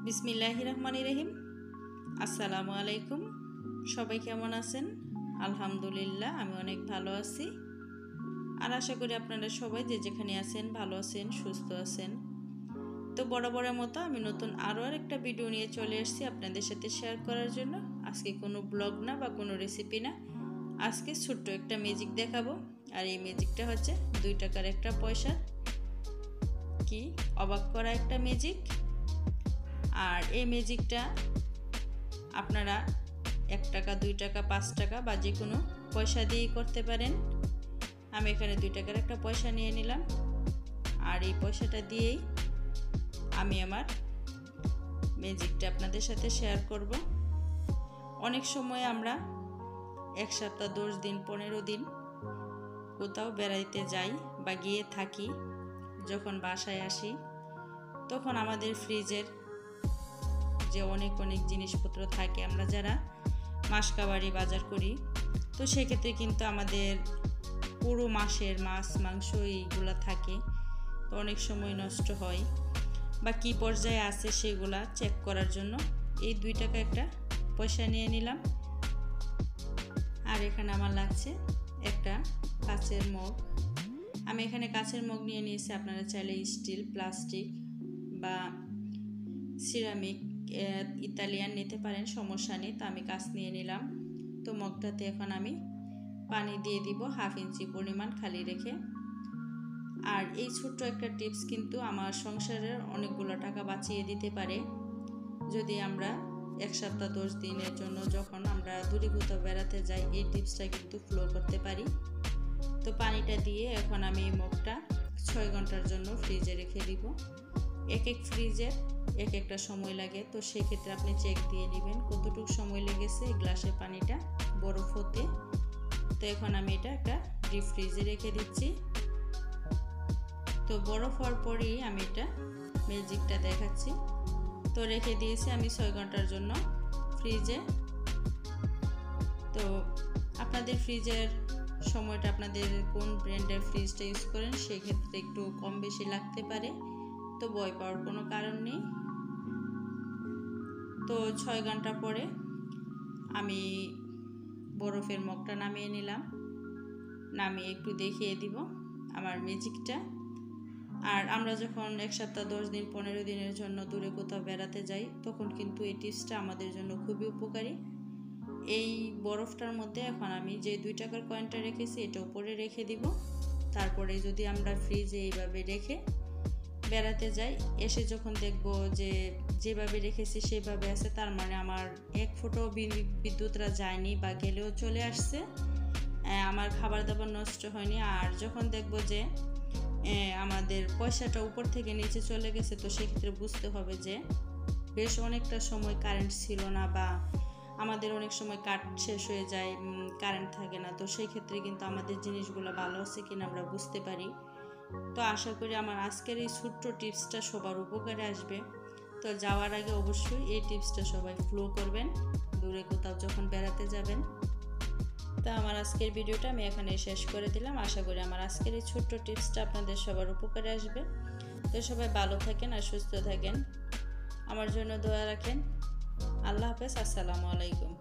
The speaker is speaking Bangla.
বিসমিল্লাহির রহমানির রহিম। আসসালামু আলাইকুম। সবাই কেমন আছেন? আলহামদুলিল্লাহ, আমি অনেক ভালো আছি। আর আশা করি আপনারা সবাই যে যেখানে আছেন ভালো আছেন, সুস্থ আছেন। তো বরাবরের মতো আমি নতুন আরও একটা ভিডিও নিয়ে চলে এসেছি আপনাদের সাথে শেয়ার করার জন্য। আজকে কোনো ব্লগ না বা কোনো রেসিপি না, আজকে ছোট্ট একটা ম্যাজিক দেখাবো। আর এই ম্যাজিকটা হচ্ছে 2 টাকার একটা পয়সা। কি অবাক করা একটা ম্যাজিক। আর এই ম্যাজিকটা আপনারা 1 টাকা, 2 টাকা, 5 টাকা বা যে কোনো পয়সা দিয়েই করতে পারেন। আমি এখানে 2 টাকার একটা পয়সা নিয়ে নিলাম। আর এই পয়সাটা দিয়েই আমি আমার ম্যাজিকটা আপনাদের সাথে শেয়ার করব। অনেক সময় আমরা 1 সপ্তাহ, 10 দিন, 15 দিন কোথাও বেড়াইতে যাই বা গিয়ে থাকি। যখন বাসায় আসি তখন আমাদের ফ্রিজের যে অনেক জিনিসপত্র থাকে, আমরা যারা মাসকাবাড়ি বাজার করি, তো সেক্ষেত্রে কিন্তু আমাদের পুরো মাসের মাছ, মাংস এইগুলা থাকে। তো অনেক সময় নষ্ট হয় বা কী পর্যায়ে আছে সেগুলা চেক করার জন্য এই 2 টাকা একটা পয়সা নিয়ে নিলাম। আর এখানে আমার লাগছে একটা কাচের মগ। আমি এখানে কাচের মগ নিয়ে নিয়েছি। আপনারা চাইলে স্টিল, প্লাস্টিক বা সিরামিক, ইতালিয়ান নিতে পারেন, সমস্যা নেই। তো আমি কাঁচ নিয়ে নিলাম। তো মগটাতে এখন আমি পানি দিয়ে দিব 1/2 ইঞ্চি পরিমাণ খালি রেখে। আর এই ছোট্ট একটা টিপস কিন্তু আমার সংসারের অনেকগুলো টাকা বাঁচিয়ে দিতে পারে। যদি আমরা 1 সপ্তাহ, 10 দিনের জন্য যখন আমরা দূরে কোথাও বেড়াতে যাই, এই টিপসটা কিন্তু ফলো করতে পারি। তো পানিটা দিয়ে এখন আমি এই মগটা 6 ঘন্টার জন্য ফ্রিজে রেখে দিব। এক ফ্রিজের এক একটা সময় লাগে, তো সেক্ষেত্রে আপনি চেক দিয়ে নেবেন কতটুকু সময় লেগেছে এই গ্লাসের পানিটা বরফ হতে। তো এখন আমি এটা একটা ডিপ ফ্রিজে রেখে দিচ্ছি। তো বরফ হওয়ার পরেই আমি এটা ম্যাজিকটা দেখাচ্ছি। তো রেখে দিয়েছি আমি 6 ঘন্টার জন্য ফ্রিজে। তো আপনাদের ফ্রিজের সময়টা, আপনাদের কোন ব্র্যান্ডের ফ্রিজটা ইউজ করেন, সেক্ষেত্রে একটু কম বেশি লাগতে পারে। তো ভয় পাওয়ার কোনো কারণ নেই। তো 6 ঘন্টা পরে আমি বরফের মগটা নামিয়ে নিলাম। নামিয়ে একটু দেখিয়ে দিব আমার ম্যাজিকটা। আর আমরা যখন 1 সপ্তাহ, 10 দিন, 15 দিনের জন্য দূরে কোথাও বেড়াতে যাই, তখন কিন্তু এই টিপসটা আমাদের জন্য খুবই উপকারী। এই বরফটার মধ্যে এখন আমি যে 2 টাকার কয়েনটা রেখেছি এটা উপরে রেখে দিব। তারপরে যদি আমরা ফ্রিজে এইভাবে রেখে বেড়াতে যাই, এসে যখন দেখব যে যেভাবে রেখেছি সেভাবে আছে, তার মানে আমার 1 ফোঁটাও বিদ্যুৎরা যায়নি বা গেলেও চলে আসছে, আমার খাবার দাবার নষ্ট হয়নি। আর যখন দেখব যে আমাদের পয়সাটা উপর থেকে নিচে চলে গেছে, তো সেক্ষেত্রে বুঝতে হবে যে বেশ অনেকটা সময় কারেন্ট ছিল না, বা আমাদের অনেক সময় কাট শেষ হয়ে যায়, কারেন্ট থাকে না। তো সেই ক্ষেত্রে কিন্তু আমাদের জিনিসগুলো ভালো আছে কিনা আমরা বুঝতে পারি। তো আশা করি আমার আজকের এই ছোট্ট টিপসটা সবার উপকারে আসবে। তো যাওয়ার আগে অবশ্যই এই টিপসটা সবাই ফলো করবেন দূরে কোথাও যখন বেড়াতে যাবেন। তা আমার আজকের ভিডিওটা আমি এখানে শেষ করে দিলাম। আশা করি আমার আজকের এই ছোট্ট টিপসটা আপনাদের সবার উপকারে আসবে। তো সবাই ভালো থাকেন আর সুস্থ থাকেন, আমার জন্য দোয়া রাখেন। আল্লাহ হাফেজ। আসসালামু আলাইকুম।